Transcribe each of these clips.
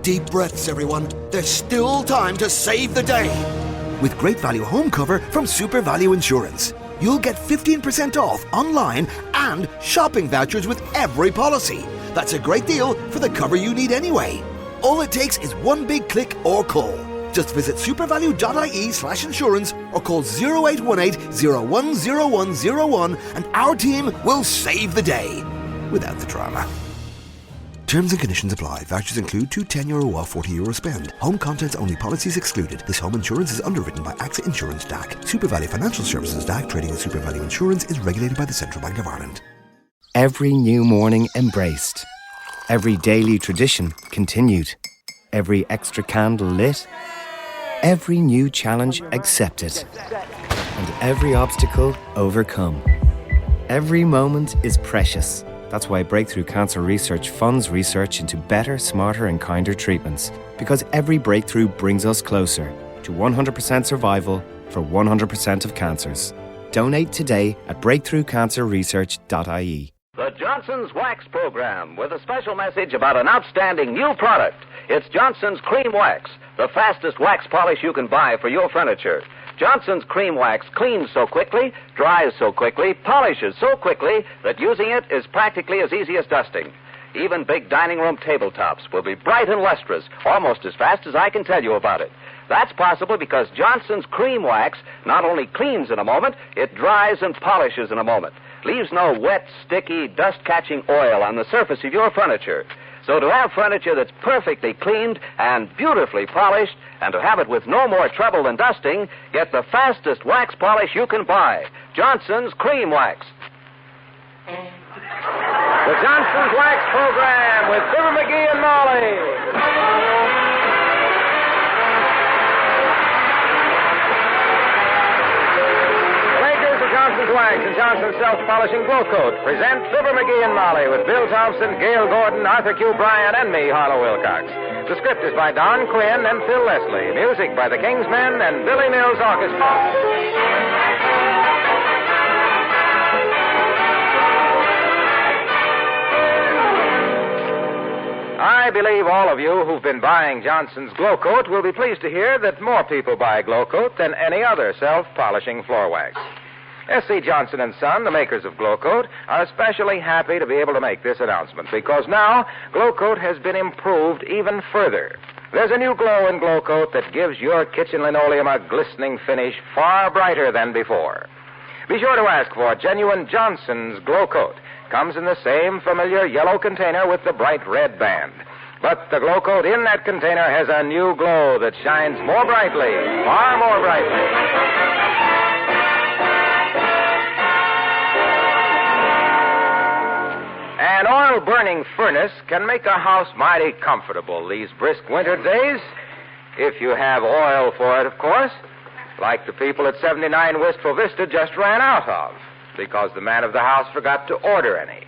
deep breaths, everyone. There's still time to save the day. With great value home cover from Super Value Insurance. You'll get 15% off online and shopping vouchers with every policy. That's a great deal for the cover you need anyway. All it takes is one big click or call. Just visit supervalue.ie/insurance or call 0818 010101 and our team will save the day. Without the drama. Terms and conditions apply. Vouchers include 2 €10 off €40 spend. Home contents only. Policies excluded. This home insurance is underwritten by AXA Insurance DAC. Super Value Financial Services DAC, trading as Super Value Insurance, is regulated by the Central Bank of Ireland. Every new morning embraced. Every daily tradition continued. Every extra candle lit. Every new challenge accepted. And every obstacle overcome. Every moment is precious. That's why Breakthrough Cancer Research funds research into better, smarter and kinder treatments. Because every breakthrough brings us closer to 100% survival for 100% of cancers. Donate today at breakthroughcancerresearch.ie. The Johnson's Wax Program with a special message about an outstanding new product. It's Johnson's Cream Wax, the fastest wax polish you can buy for your furniture. Johnson's Cream Wax cleans so quickly, dries so quickly, polishes so quickly that using it is practically as easy as dusting. Even big dining room tabletops will be bright and lustrous, almost as fast as I can tell you about it. That's possible because Johnson's Cream Wax not only cleans in a moment, it dries and polishes in a moment. Leaves no wet, sticky, dust-catching oil on the surface of your furniture. So to have furniture that's perfectly cleaned and beautifully polished, and to have it with no more trouble than dusting, get the fastest wax polish you can buy. Johnson's Cream Wax. The Johnson's Wax Program with Fibber, McGee, and Molly. Johnson's Wax and Johnson's Self-Polishing Glow Coat present Fibber, McGee, and Molly with Bill Thompson, Gail Gordon, Arthur Q. Bryan, and me, Harlow Wilcox. The script is by Don Quinn and Phil Leslie. Music by the Kingsmen and Billy Mills Orchestra. I believe all of you who've been buying Johnson's Glow Coat will be pleased to hear that more people buy Glow Coat than any other self-polishing floor wax. S.C. Johnson & Son, the makers of Glow Coat, are especially happy to be able to make this announcement because now Glow Coat has been improved even further. There's a new glow in Glow Coat that gives your kitchen linoleum a glistening finish far brighter than before. Be sure to ask for genuine Johnson's Glow Coat. Comes in the same familiar yellow container with the bright red band. But the Glow Coat in that container has a new glow that shines more brightly, far more brightly. An oil-burning furnace can make a house mighty comfortable these brisk winter days, if you have oil for it, of course, like the people at 79 Wistful Vista just ran out of, because the man of the house forgot to order any.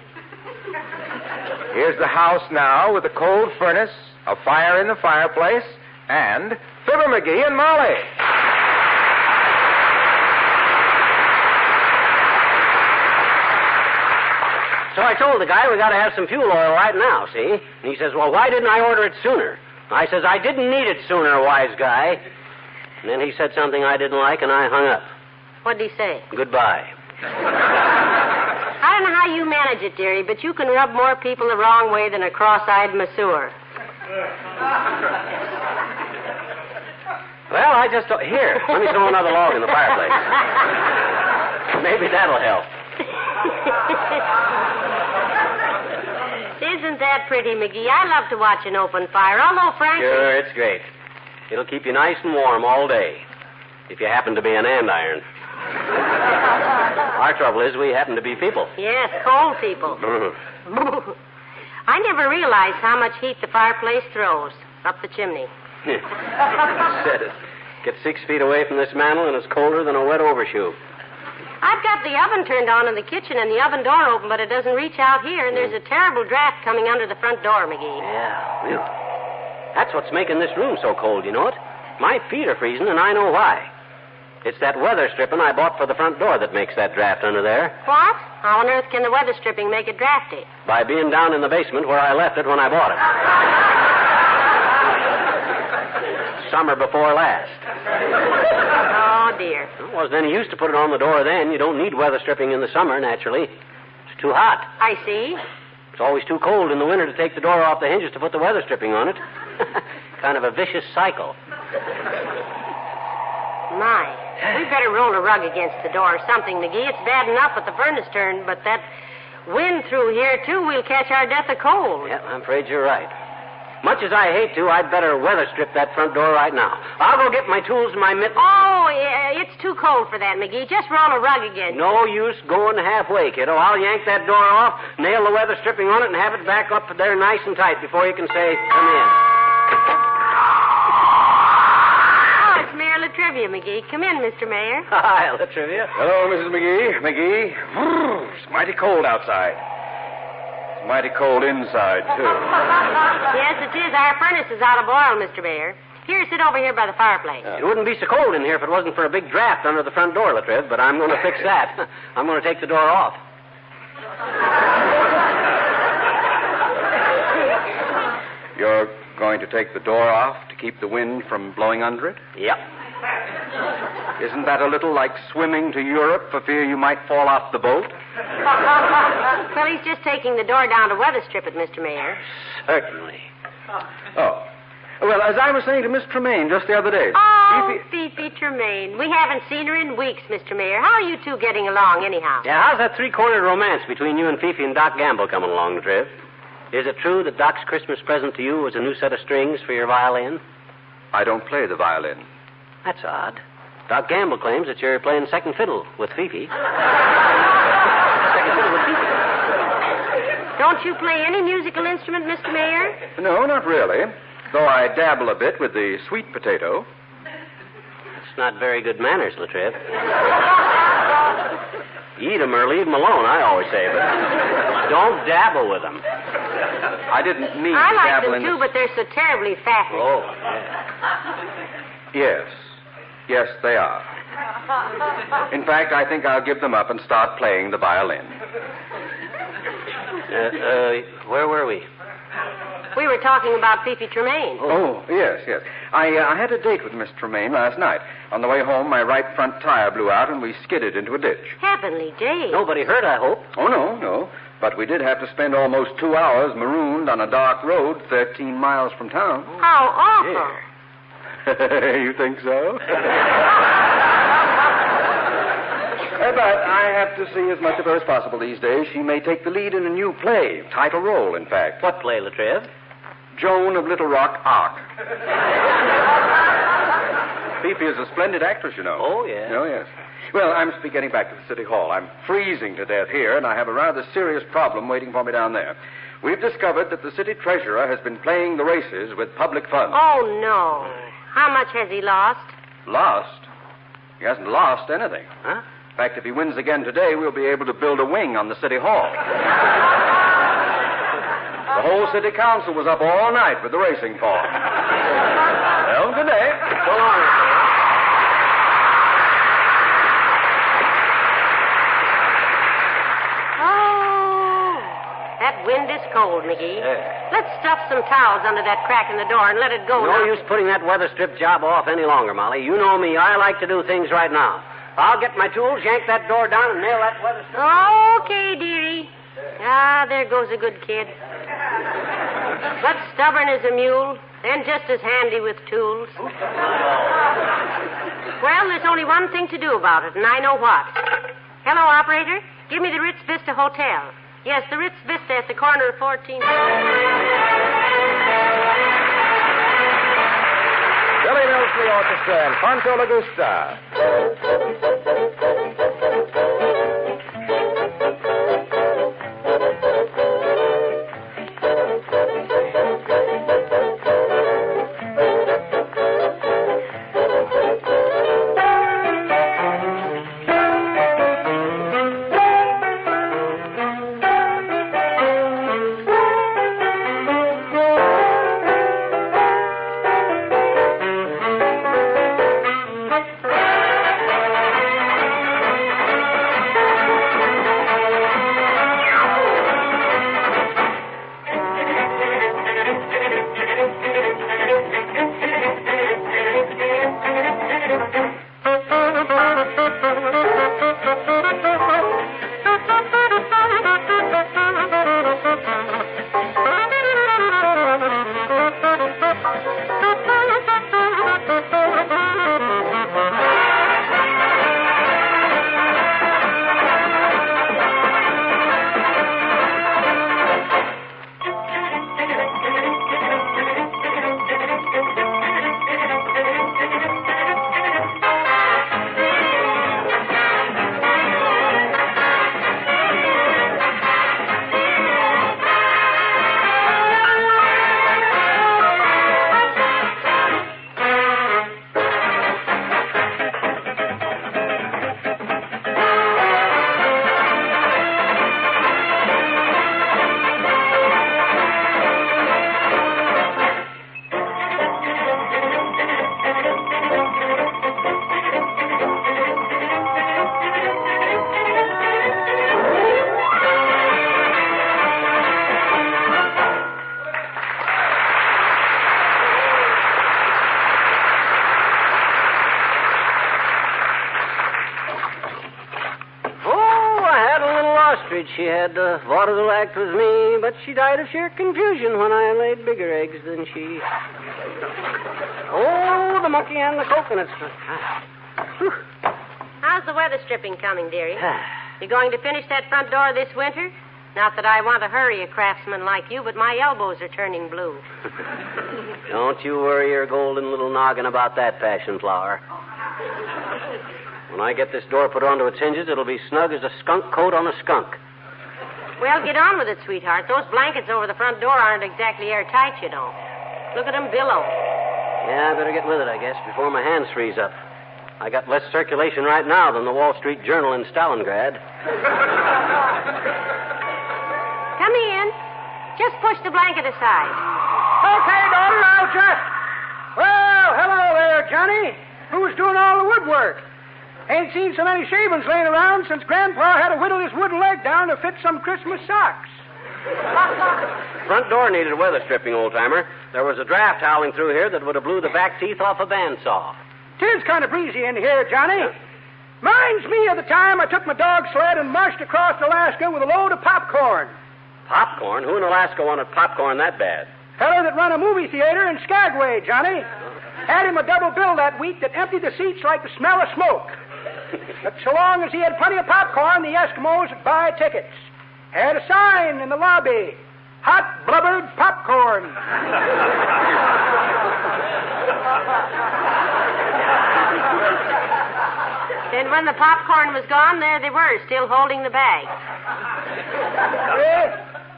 Here's the house now with a cold furnace, a fire in the fireplace, and Fibber, McGee, and Molly. So I told the guy we got to have some fuel oil right now, see? And he says, well, why didn't I order it sooner? I says, I didn't need it sooner, wise guy. And then he said something I didn't like, and I hung up. What'd he say? Goodbye. I don't know how you manage it, dearie, but you can rub more people the wrong way than a cross-eyed masseur. Well, I just... Here, let me throw another log in the fireplace. Maybe that'll help. Isn't that pretty, McGee? I love to watch an open fire, although, frankly... Sure, it's great. It'll keep you nice and warm all day, if you happen to be an andiron. Our trouble is we happen to be people. Yes, cold people. I never realized how much heat the fireplace throws up the chimney. Said it. Get 6 feet away from this mantel, and it's colder than a wet overshoe. I've got the oven turned on in the kitchen and the oven door open, but it doesn't reach out here, and there's a terrible draft coming under the front door, McGee. Yeah, really. That's what's making this room so cold, you know it? My feet are freezing, and I know why. It's that weather stripping I bought for the front door that makes that draft under there. What? How on earth can the weather stripping make it drafty? By being down in the basement where I left it when I bought it. summer before last. Oh, dear. Well, it wasn't any use to put it on the door then. You don't need weather stripping in the summer, naturally. It's too hot. I see. It's always too cold in the winter to take the door off the hinges to put the weather stripping on it. Kind of a vicious cycle. My. We'd better roll a rug against the door or something, McGee. It's bad enough with the furnace turned, but that wind through here, too, we'll catch our death of cold. Yeah, I'm afraid you're right. Much as I hate to, I'd better weather strip that front door right now. I'll go get my tools and my mittens. Oh, yeah, it's too cold for that, McGee. Just roll a rug again. No use going halfway, kiddo. I'll yank that door off, nail the weather stripping on it, and have it back up there nice and tight before you can say, come in. Oh, it's Mayor Latrivia, McGee. Come in, Mr. Mayor. Hi, Latrivia. Hello, Mrs. McGee. McGee. It's mighty cold outside. It's mighty cold inside, too. Yes, it is. Our furnace is out of oil, Mr. Mayor. Here, sit over here by the fireplace. It wouldn't be so cold in here if it wasn't for a big draft under the front door, Latriv, but I'm going to fix that. I'm going to take the door off. You're going to take the door off to keep the wind from blowing under it? Yep. Isn't that a little like swimming to Europe for fear you might fall off the boat? Well, he's just taking the door down to weather strip it, Mr. Mayor. Certainly. Oh. Well, as I was saying to Miss Tremaine just the other day... Oh, Fifi Tremaine. We haven't seen her in weeks, Mr. Mayor. How are you two getting along, anyhow? Yeah, how's that three-cornered romance between you and Fifi and Doc Gamble coming along, Latriv? Is it true that Doc's Christmas present to you was a new set of strings for your violin? I don't play the violin. That's odd. Doc Gamble claims that you're playing second fiddle with Fifi. Second fiddle with Fifi. Don't you play any musical instrument, Mr. Mayor? No, not really. Though I dabble a bit with the sweet potato. It's not very good manners, Latriv. Eat 'em or leave 'em alone, I always say, but don't dabble with 'em. I didn't mean I to like dabble them, in too, but they're so terribly fattening. Oh, yeah. Yes. Yes, they are. In fact, I think I'll give them up and start playing the violin. Where were we? We were talking about Fifi Tremaine. Oh, yes. I had a date with Miss Tremaine last night. On the way home, my right front tire blew out, and we skidded into a ditch. Heavenly days. Nobody hurt, I hope. Oh, no. But we did have to spend almost 2 hours marooned on a dark road 13 miles from town. How awful. Yeah. You think so? But I have to see as much of her as possible these days. She may take the lead in a new play. Title role, in fact. What play, Latriv? Joan of Little Rock Ark. Fifi is a splendid actress, you know. Oh, yeah. Oh, yes. Well, I must be getting back to the City Hall. I'm freezing to death here, and I have a rather serious problem waiting for me down there. We've discovered that the city treasurer has been playing the races with public funds. Oh, no. How much has he lost? Lost? He hasn't lost anything. Huh? In fact, if he wins again today, we'll be able to build a wing on the City Hall. The whole city council was up all night with the racing form. Well, good day. So long. Oh, that wind is cold, McGee. Yeah. Let's stuff some towels under that crack in the door and let it go. No now. use putting that weather strip job off any longer, Molly. You know me. I like to do things right now. I'll get my tools, yank that door down, and nail that weather strip. Okay, dearie. Ah, there goes a good kid. But stubborn as a mule, and just as handy with tools. Well, there's only one thing to do about it, and I know what. Hello, operator. Give me the Ritz Vista Hotel. Yes, the Ritz Vista at the corner of 14th. Billy Mills the Orchestra and Pancho Lagusta. she had vaudeville act with me, but she died of sheer confusion when I laid bigger eggs than she. Oh, the monkey and the coconuts. How's the weather stripping coming, dearie? You going to finish that front door this winter? Not that I want to hurry a craftsman like you, but my elbows are turning blue. Don't you worry your golden little noggin about that, passion flower. When I get this door put onto its hinges, it'll be snug as a skunk coat on a skunk. Well, get on with it, sweetheart. Those blankets over the front door aren't exactly airtight, you know. Look at them billow. Yeah, I better get with it, I guess, before my hands freeze up. I got less circulation right now than the Wall Street Journal in Stalingrad. Come in. Just push the blanket aside. Okay, daughter, I'll just... Well, hello there, Johnny. Who's doing all the woodwork? Ain't seen so many shavings laying around since Grandpa had to whittle his wooden leg down to fit some Christmas socks. Front door needed weather stripping, old-timer. There was a draft howling through here that would have blew the back teeth off a bandsaw. 'Tis kind of breezy in here, Johnny. Minds me of the time I took my dog sled and marched across Alaska with a load of popcorn. Popcorn? Who in Alaska wanted popcorn that bad? Fellow that run a movie theater in Skagway, Johnny. Had him a double bill that week that emptied the seats like the smell of smoke. But so long as he had plenty of popcorn, the Eskimos would buy tickets. Had a sign in the lobby. Hot blubbered popcorn. And when the popcorn was gone, there they were, still holding the bag.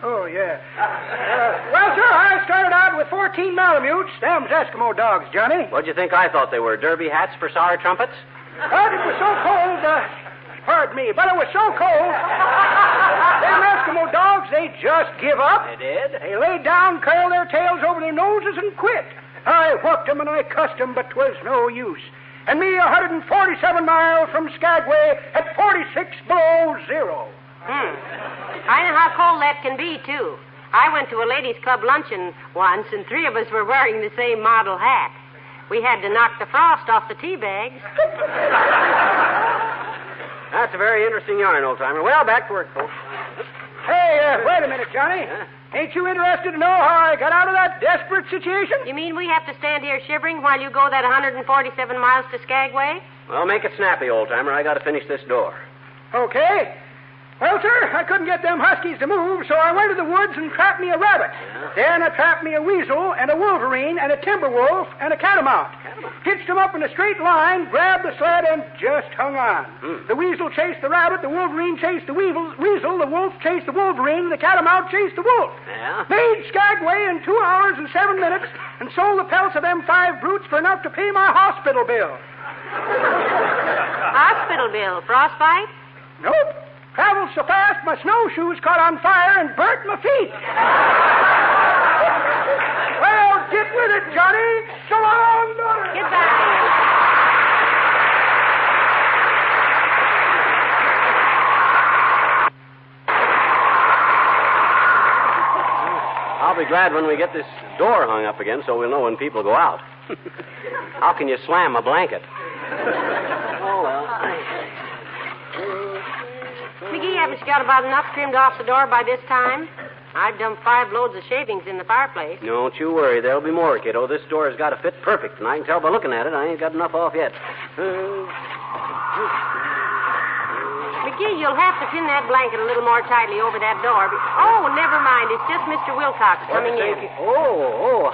Oh, yeah. Well, sir, I started out with 14 Malamutes. Them's Eskimo dogs, Johnny. What'd you think I thought they were? Derby hats for sour trumpets? But it was so cold, pardon me, but it was so cold. Them Eskimo dogs, they just give up. They did? They laid down, curled their tails over their noses, and quit. I whooped them and I cussed them, but 'twas no use. And me 147 miles from Skagway at 46 below zero. I know how cold that can be, too. I went to a ladies' club luncheon once, and 3 of us were wearing the same model hat. We had to knock the frost off the tea bags. That's a very interesting yarn, old-timer. Well, back to work, folks. Hey, wait a minute, Johnny. Ain't you interested to know how I got out of that desperate situation? You mean we have to stand here shivering while you go that 147 miles to Skagway? Well, make it snappy, old-timer. I got to finish this door. Okay. Well, sir, I couldn't get them huskies to move, so I went to the woods and trapped me a rabbit. Yeah? Then I trapped me a weasel and a wolverine and a timber wolf and a catamount. Hitched them up in a straight line, grabbed the sled, and just hung on. The weasel chased the rabbit, the wolverine chased the weasel, the wolf chased the wolverine, and the catamount chased the wolf. Yeah? Made Skagway in 2 hours and 7 minutes and sold the pelts of them 5 brutes for enough to pay my hospital bill. Hospital bill. Frostbite? Nope. Traveled so fast, my snowshoes caught on fire and burnt my feet. Well, get with it, Johnny. So long, daughter. Goodbye. I'll be glad when we get this door hung up again so we'll know when people go out. How can you slam a blanket? Oh, well. McGee, haven't you got about enough trimmed off the door by this time? I've dumped 5 loads of shavings in the fireplace. Don't you worry. There'll be more, kiddo. This door has got to fit perfect, and I can tell by looking at it I ain't got enough off yet. McGee, you'll have to pin that blanket a little more tightly over that door. Oh, never mind. It's just Mr. Wilcox coming in.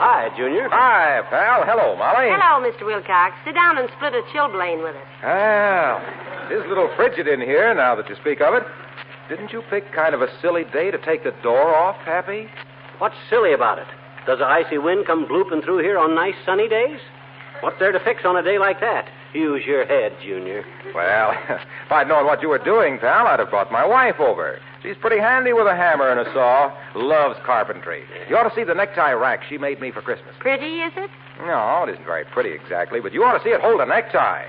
Hi, Junior. Hi, pal. Hello, Molly. Hello, Mr. Wilcox. Sit down and split a chilblain with us. Well, it is a little frigid in here now that you speak of it. Didn't you pick kind of a silly day to take the door off, Happy? What's silly about it? Does a icy wind come blooping through here on nice sunny days? What's there to fix on a day like that? Use your head, Junior. Well, if I'd known what you were doing, pal, I'd have brought my wife over. She's pretty handy with a hammer and a saw. Loves carpentry. You ought to see the necktie rack she made me for Christmas. Pretty, is it? No, it isn't very pretty exactly, but you ought to see it hold a necktie.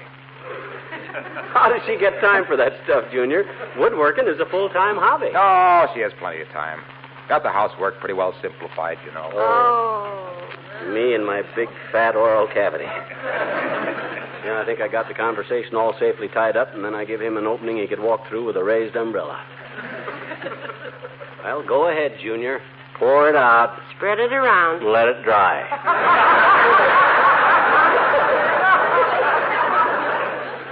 How does she get time for that stuff, Junior? Woodworking is a full-time hobby. Oh, she has plenty of time. Got the housework pretty well simplified, you know. Oh. Me and my big, fat oral cavity. Yeah, I think I got the conversation all safely tied up, and then I give him an opening he could walk through with a raised umbrella. Well, go ahead, Junior. Pour it out. Spread it around. And let it dry.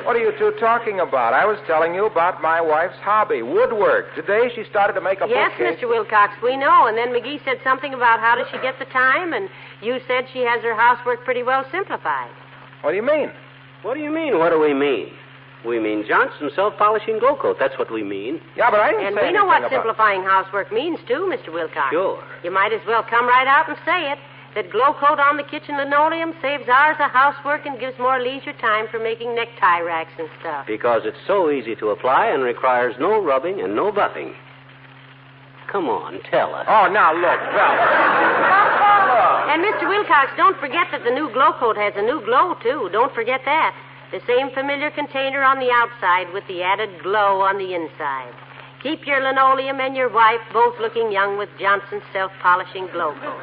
What are you two talking about? I was telling you about my wife's hobby, woodwork. Today she started to make a Yes, bookcase. Mr. Wilcox, we know. And then McGee said something about how does she get the time, and you said she has her housework pretty well simplified. What do you mean? What do you mean, what do we mean? We mean Johnson self-polishing glow coat. That's what we mean. Yeah, but I didn't And say we know what anything about... simplifying housework means, too, Mr. Wilcox. Sure. You might as well come right out and say it. That glow coat on the kitchen linoleum saves hours of housework and gives more leisure time for making necktie racks and stuff. Because it's so easy to apply and requires no rubbing and no buffing. Come on, tell us. Oh, now, look, And, Mr. Wilcox, don't forget that the new glow coat has a new glow, too. Don't forget that. The same familiar container on the outside with the added glow on the inside. Keep your linoleum and your wife both looking young with Johnson's self-polishing glow coat.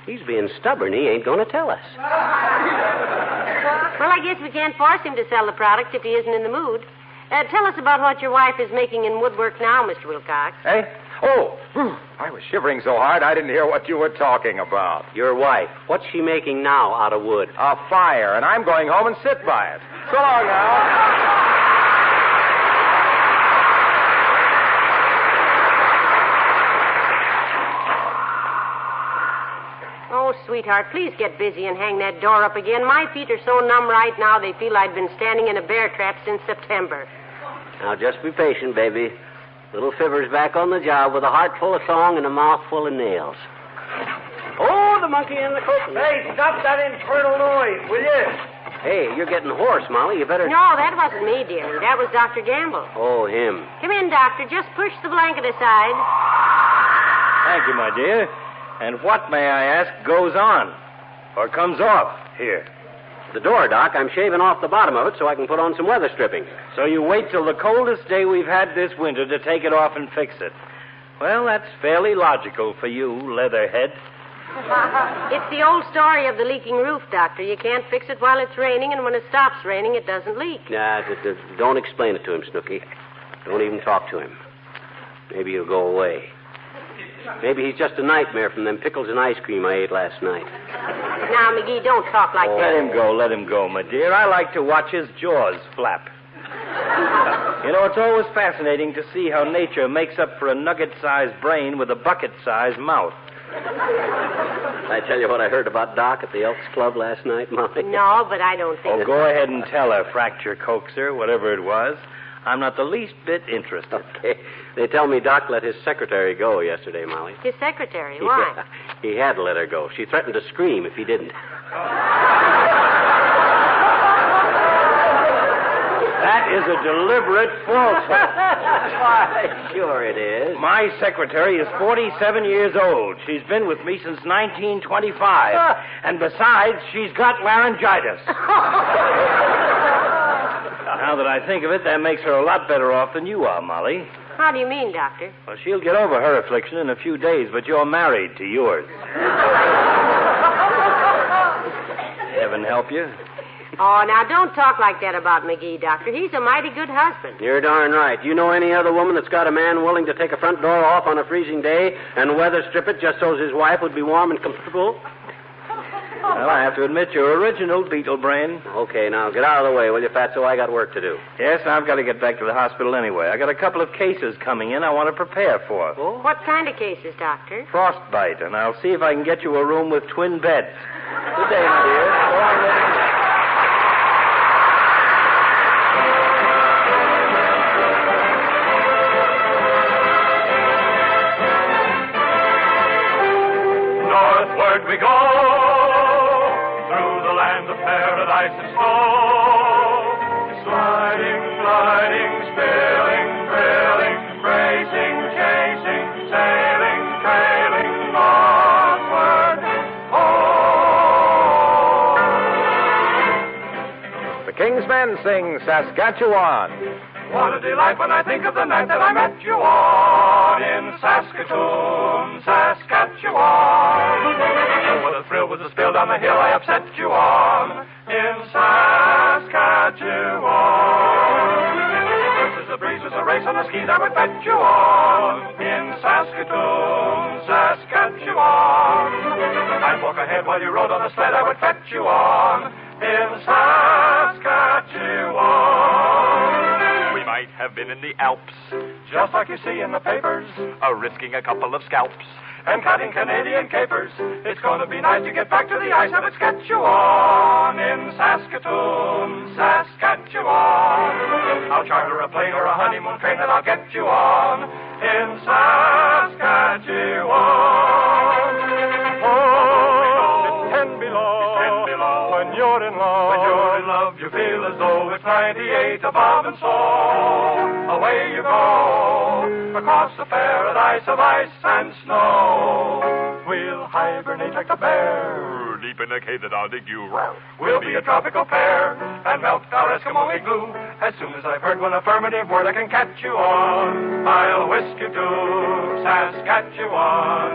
He's being stubborn. He ain't going to tell us. Well, I guess we can't force him to sell the product if he isn't in the mood. Tell us about what your wife is making in woodwork now, Mr. Wilcox. Hey? Oh, I was shivering so hard I didn't hear what you were talking about. Your wife, what's she making now out of wood? A fire, and I'm going home and sit by it. So long now. Oh, sweetheart, please get busy and hang that door up again. My feet are so numb right now they feel I'd been standing in a bear trap since September. Now, just be patient, baby. Little Fibber's back on the job with a heart full of song and a mouth full of nails. Oh, the monkey in the coconut. Hey, stop that infernal noise, will you? Hey, you're getting hoarse, Molly. You better... No, that wasn't me, dearie. That was Dr. Gamble. Oh, him. Come in, Doctor. Just push the blanket aside. Thank you, my dear. And what, may I ask, goes on? Or comes off here? The door, Doc. I'm shaving off the bottom of it so I can put on some weather stripping. So you wait till the coldest day we've had this winter to take it off and fix it. Well, that's fairly logical for you, Leatherhead. It's the old story of the leaking roof, Doctor. You can't fix it while it's raining, and when it stops raining, it doesn't leak. Nah, don't explain it to him, Snooky. Don't even talk to him. Maybe he'll go away. Maybe he's just a nightmare from them pickles and ice cream I ate last night. Now, McGee, don't talk like Let that. let him go, my dear. I like to watch his jaws flap. You know, it's always fascinating to see how nature makes up for a nugget-sized brain with a bucket-sized mouth. I tell you what I heard about Doc at the Elks Club last night, Molly? No, but I don't think... Oh, go ahead and tell her, fracture coaxer, whatever it was. I'm not the least bit interested. Okay. They tell me Doc let his secretary go yesterday, Molly. His secretary? Why? Yeah, he had to let her go. She threatened to scream if he didn't. That is a deliberate falsehood. Why, sure it is. My secretary is 47 years old. She's been with me since 1925. And besides, she's got laryngitis. Now that I think of it, that makes her a lot better off than you are, Molly. How do you mean, Doctor? Well, she'll get over her affliction in a few days, but you're married to yours. Heaven help you. Oh, now, don't talk like that about McGee, Doctor. He's a mighty good husband. You're darn right. You know any other woman that's got a man willing to take a front door off on a freezing day and weather strip it just so his wife would be warm and comfortable? Well, I have to admit you're original, Beetle Brain. Okay, now get out of the way, will you, Fatso? I got work to do. Yes, I've got to get back to the hospital anyway. I got a couple of cases coming in I want to prepare for. Oh? What kind of cases, Doctor? Frostbite, and I'll see if I can get you a room with twin beds. Good day, my dear. Go on, lady. Northward we go, through the land of paradise and snow. Sliding, gliding, spilling, thrilling, racing, chasing, sailing, trailing, northward, home. The King's Men sing Saskatchewan. What a delight when I think of the night that I met you on in Saskatoon, Saskatchewan. Oh, what a thrill was the spill down the hill I upset you on in Saskatchewan. Versus the breeze was a race on the ski I would fetch you on in Saskatoon, Saskatchewan. I'd walk ahead while you rode on the sled, I would fetch you on in Saskatchewan. We might have been in the Alps, just like you see in the papers, risking a couple of scalps and cutting Canadian capers. It's going to be nice to get back to the ice, I would sketch you on in Saskatoon, Saskatchewan. I'll charter a plane or a honeymoon train and I'll get you on in Saskatchewan. Oh, it's 10 below. When you're in love. When you're in love, you feel as though it's 98 above, and so away you go across the paradise of ice and snow. We'll hibernate like the bear deep in a cave that I'll dig you. We'll be a tropical pair and melt our Eskimo igloo. As soon as I've heard one affirmative word, I can catch you on. I'll whisk you to Saskatchewan.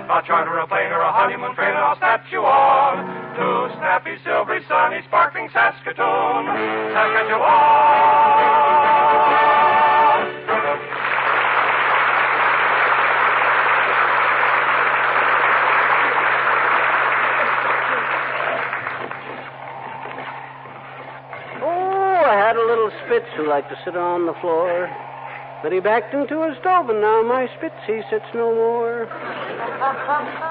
I'll charter a plane or a honeymoon train and I'll snatch you on to snappy, silvery, sunny, sparkling Saskatoon, Saskatchewan. Spitz who liked to sit on the floor, but he backed into a stove, and now my Spitz, he sits no more.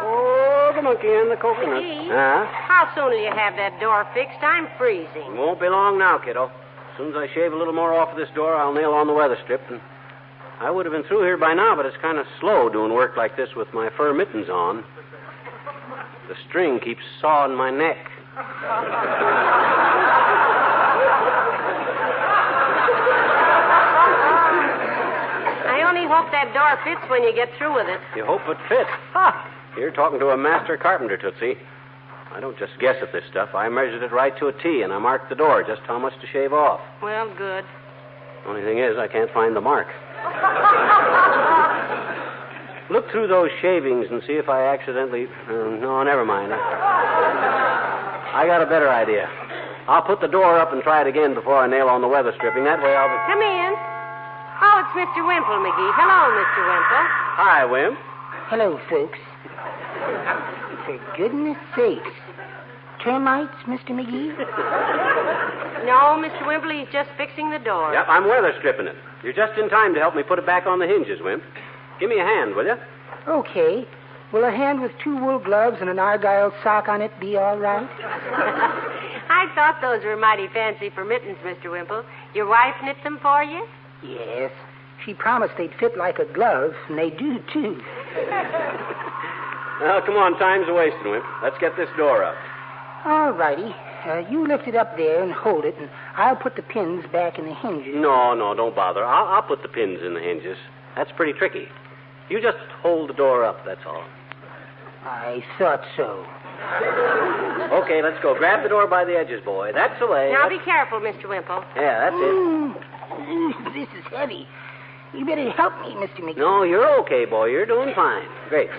Oh, the monkey and the coconut. McGee, Huh? how soon will you have that door fixed? I'm freezing. It won't be long now, kiddo. As soon as I shave a little more off of this door, I'll nail on the weather strip, and I would have been through here by now, but it's kind of slow doing work like this with my fur mittens on. The string keeps sawing my neck. I only hope that door fits when you get through with it. You hope it fits. Ha! You're talking to a master carpenter, Tootsie. I don't just guess at this stuff. I measured it right to a T, and I marked the door just how much to shave off. Well, good. Only thing is, I can't find the mark. Look through those shavings and see if I accidentally... no, never mind. I got a better idea. I'll put the door up and try it again before I nail on the weather stripping. That way I'll be... Come in. Oh, it's Mr. Wimple, McGee. Hello, Mr. Wimple. Hi, Wimp. Hello, folks. For goodness sakes. Termites, Mr. McGee? No, Mr. Wimple, he's just fixing the door. Yep, I'm weather stripping it. You're just in time to help me put it back on the hinges, Wimp. Give me a hand, will you? Okay. Will a hand with 2 wool gloves and an argyle sock on it be all right? I thought those were mighty fancy for mittens, Mr. Wimple. Your wife knit them for you? Yes. She promised they'd fit like a glove, and they do, too. Well, come on, time's a-wasting, Wimp. Let's get this door up. All righty. You lift it up there and hold it, and I'll put the pins back in the hinges. No, don't bother. I'll put the pins in the hinges. That's pretty tricky. You just hold the door up, that's all. I thought so. Okay, let's go. Grab the door by the edges, boy. That's the way. Now, be careful, Mr. Wimple. Yeah, that's it. This is heavy. You better help me, Mr. McGee. No, you're okay, boy. You're doing fine. Great.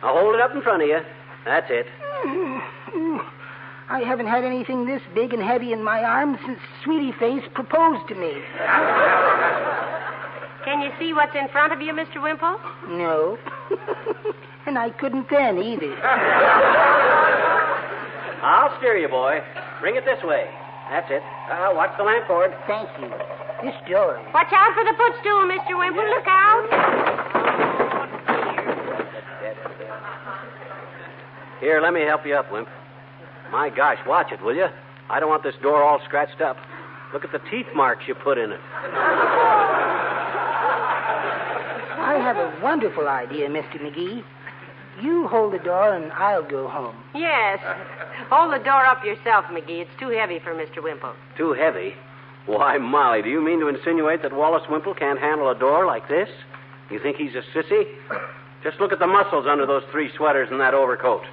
I'll hold it up in front of you. That's it. I haven't had anything this big and heavy in my arms since Sweetie Face proposed to me. Can you see what's in front of you, Mr. Wimple? No. And I couldn't then either. I'll steer you, boy. Bring it this way. That's it. Watch the lamp cord. Thank you. This door. Watch out for the footstool, Mr. Wimple. Look out. Here, let me help you up, Wimp. My gosh, watch it, will you? I don't want this door all scratched up. Look at the teeth marks you put in it. I have a wonderful idea, Mr. McGee. You hold the door and I'll go home. Yes. Hold the door up yourself, McGee. It's too heavy for Mr. Wimple. Too heavy? Why, Molly, do you mean to insinuate that Wallace Wimple can't handle a door like this? You think he's a sissy? Just look at the muscles under those 3 sweaters and that overcoat.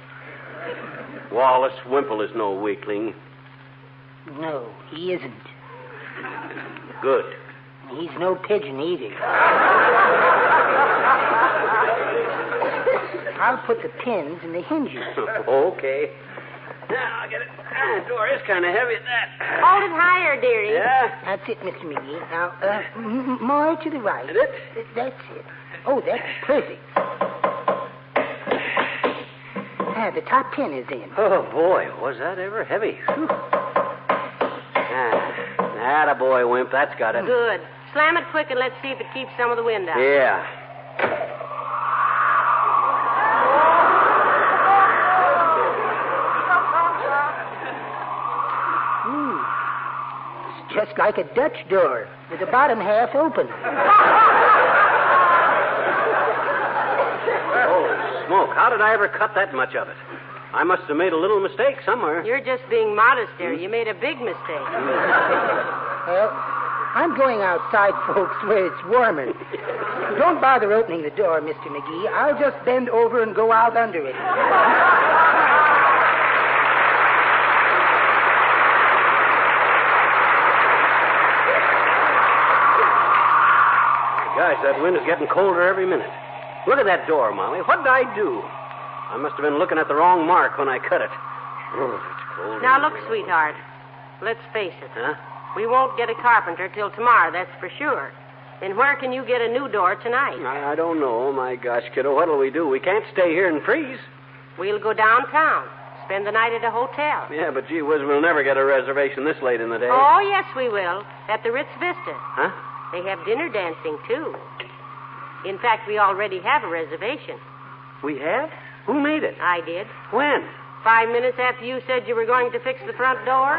Wallace Wimple is no weakling. No, he isn't. Good. He's no pigeon either. I'll put the pins in the hinges. Okay. Now, I'll get it. The door is kind of heavy at that. Hold it higher, dearie. Yeah? That's it, Mr. McGee. Now, more to the right. Is it? That's it. Oh, that's perfect. The top pin is in. Oh, boy, was that ever heavy. Attaboy, Wimp. That's got it. Good. Slam it quick and let's see if it keeps some of the wind out. Yeah. It's just like a Dutch door with the bottom half open. Oh, smoke. How did I ever cut that much of it? I must have made a little mistake somewhere. You're just being modest, dearie. You made a big mistake. Well, I'm going outside, folks, where it's warmer. Don't bother opening the door, Mr. McGee. I'll just bend over and go out under it. Gosh, that wind is getting colder every minute. Look at that door, Molly. What did I do? I must have been looking at the wrong mark when I cut it. Oh, it's cold. Now, look, sweetheart. Let's face it. Huh? We won't get a carpenter till tomorrow, that's for sure. Then where can you get a new door tonight? I don't know. My gosh, kiddo, what'll we do? We can't stay here and freeze. We'll go downtown. Spend the night at a hotel. Yeah, but gee whiz, we'll never get a reservation this late in the day. Oh, yes, we will. At the Ritz Vista. Huh? They have dinner dancing, too. In fact, we already have a reservation. We have? Who made it? I did. When? 5 minutes after you said you were going to fix the front door.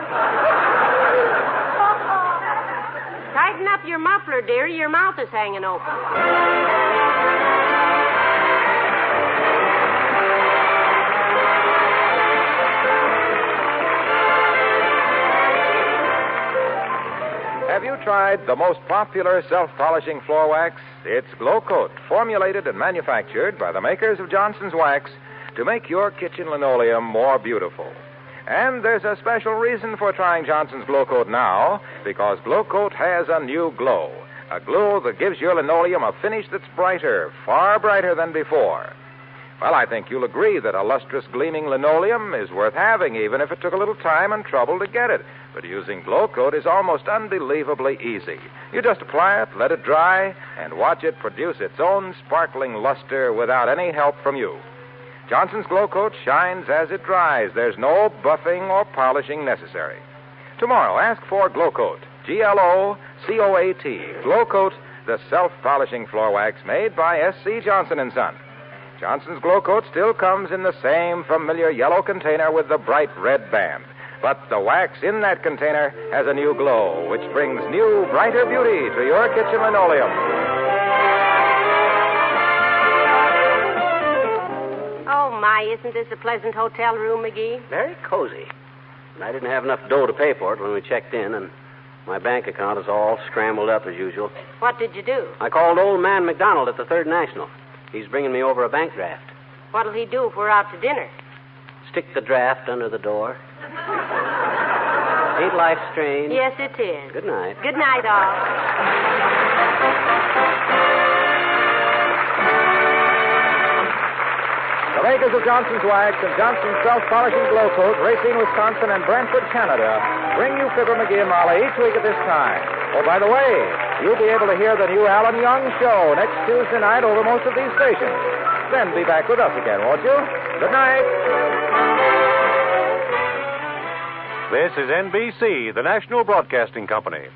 Tighten up your muffler, dearie. Your mouth is hanging open. Have you tried the most popular self-polishing floor wax? It's Glow Coat, formulated and manufactured by the makers of Johnson's Wax to make your kitchen linoleum more beautiful. And there's a special reason for trying Johnson's Glow Coat now, because Glow Coat has a new glow. A glow that gives your linoleum a finish that's brighter, far brighter than before. Well, I think you'll agree that a lustrous, gleaming linoleum is worth having, even if it took a little time and trouble to get it. But using Glow Coat is almost unbelievably easy. You just apply it, let it dry, and watch it produce its own sparkling luster without any help from you. Johnson's Glow Coat shines as it dries. There's no buffing or polishing necessary. Tomorrow, ask for Glow Coat, G-L-O-C-O-A-T, Glow Coat, the self-polishing floor wax made by S.C. Johnson & Son. Johnson's Glow Coat still comes in the same familiar yellow container with the bright red band. But the wax in that container has a new glow, which brings new, brighter beauty to your kitchen linoleum. Oh, my, isn't this a pleasant hotel room, McGee? Very cozy. And I didn't have enough dough to pay for it when we checked in, and my bank account is all scrambled up as usual. What did you do? I called old man McDonald at the Third National. He's bringing me over a bank draft. What'll he do if we're out to dinner? Stick the draft under the door. Ain't life strange? Yes, it is. Good night. Good night, all. The makers of Johnson's Wax and Johnson's Self-Polishing Glow Coat, Racine, Wisconsin, and Brantford, Canada, bring you Fibber, McGee, and Molly each week at this time. Oh, by the way, you'll be able to hear the new Alan Young Show next Tuesday night over most of these stations. Then be back with us again, won't you? Good night. This is NBC, the national broadcasting company.